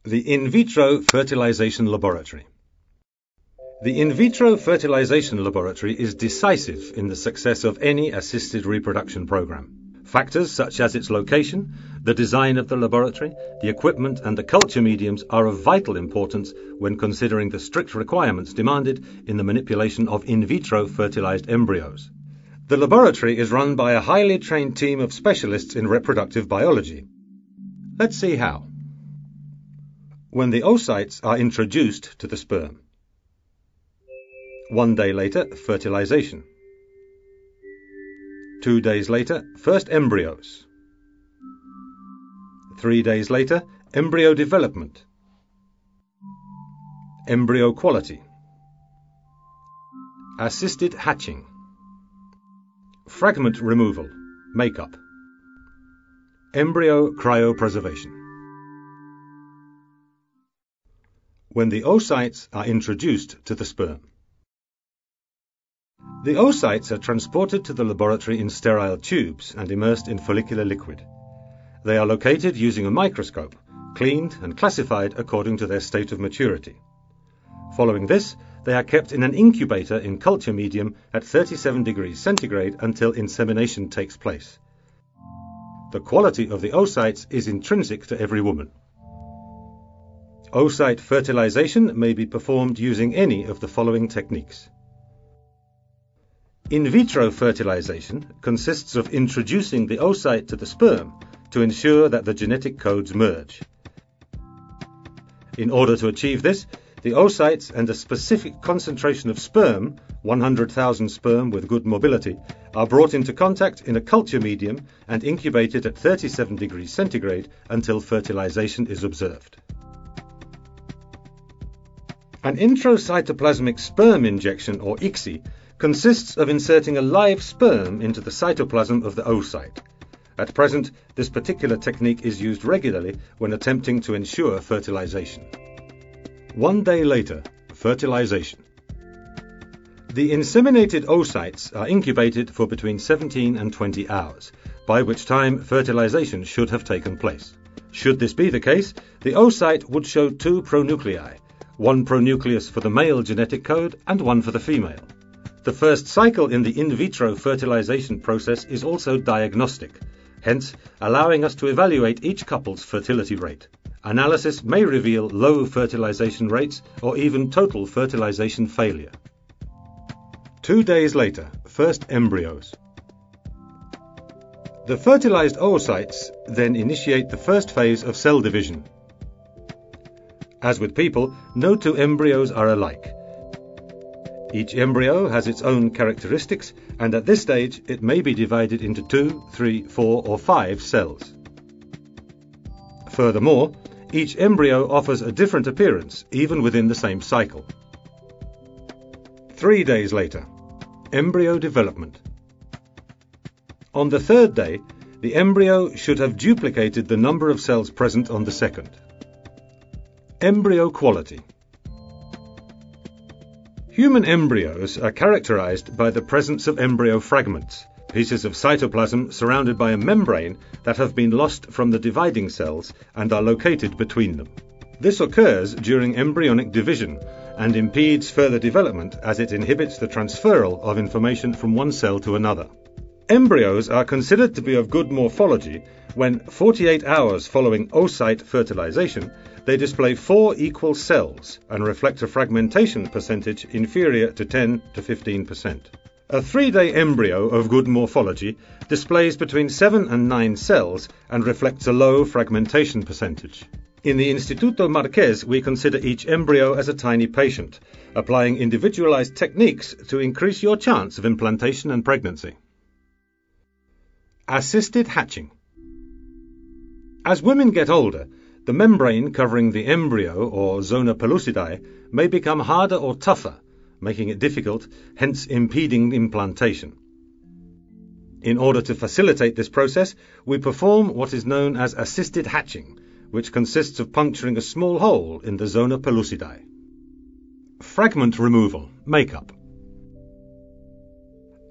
The in vitro fertilization laboratory. The in vitro fertilization laboratory is decisive in the success of any assisted reproduction program. Factors such as its location, the design of the laboratory, the equipment and the culture mediums are of vital importance when considering the strict requirements demanded in the manipulation of in vitro fertilized embryos. The laboratory is run by a highly trained team of specialists in reproductive biology. Let's see how. When the oocytes are introduced to the sperm. 1 day later, fertilization. 2 days later, first embryos. 3 days later, embryo development. Embryo quality. Assisted hatching. Fragment removal, makeup. Embryo cryopreservation. When the oocytes are introduced to the sperm. The oocytes are transported to the laboratory in sterile tubes and immersed in follicular liquid. They are located using a microscope, cleaned and classified according to their state of maturity. Following this, they are kept in an incubator in culture medium at 37 degrees centigrade until insemination takes place. The quality of the oocytes is intrinsic to every woman. Oocyte fertilization may be performed using any of the following techniques. In vitro fertilization consists of introducing the oocyte to the sperm to ensure that the genetic codes merge. In order to achieve this, the oocytes and a specific concentration of sperm, 100,000 sperm with good mobility, are brought into contact in a culture medium and incubated at 37 degrees centigrade until fertilization is observed. An intracytoplasmic sperm injection, or ICSI, consists of inserting a live sperm into the cytoplasm of the oocyte. At present, this particular technique is used regularly when attempting to ensure fertilization. 1 day later, fertilization. The inseminated oocytes are incubated for between 17 and 20 hours, by which time fertilization should have taken place. Should this be the case, the oocyte would show 2 pronuclei, 1 pronucleus for the male genetic code and 1 for the female. The first cycle in the in vitro fertilization process is also diagnostic, hence allowing us to evaluate each couple's fertility rate. Analysis may reveal low fertilization rates or even total fertilization failure. 2 days later, first embryos. The fertilized oocytes then initiate the first phase of cell division. As with people, no 2 embryos are alike. Each embryo has its own characteristics, and at this stage it may be divided into 2, 3, 4 or 5 cells. Furthermore, each embryo offers a different appearance, even within the same cycle. 3 days later, embryo development. On the 3rd day, the embryo should have duplicated the number of cells present on the 2nd. Embryo quality. Human embryos are characterized by the presence of embryo fragments, pieces of cytoplasm surrounded by a membrane that have been lost from the dividing cells and are located between them. This occurs during embryonic division and impedes further development as it inhibits the transferal of information from one cell to another. Embryos are considered to be of good morphology when 48 hours following oocyte fertilization they display 4 equal cells and reflect a fragmentation percentage inferior to 10 to 15%. A 3-day embryo of good morphology displays between 7 and 9 cells and reflects a low fragmentation percentage. In the Instituto Marques, we consider each embryo as a tiny patient, applying individualized techniques to increase your chance of implantation and pregnancy. Assisted hatching. As women get older, the membrane covering the embryo, or zona pellucidae, may become harder or tougher, making it difficult, hence impeding implantation. In order to facilitate this process, we perform what is known as assisted hatching, which consists of puncturing a small hole in the zona pellucidae. Fragment removal, makeup.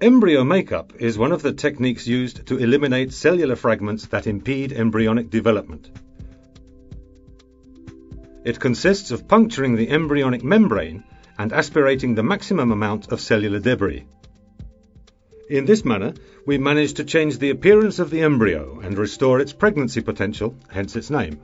Embryo makeup is one of the techniques used to eliminate cellular fragments that impede embryonic development. It consists of puncturing the embryonic membrane and aspirating the maximum amount of cellular debris. In this manner, we manage to change the appearance of the embryo and restore its pregnancy potential, hence its name.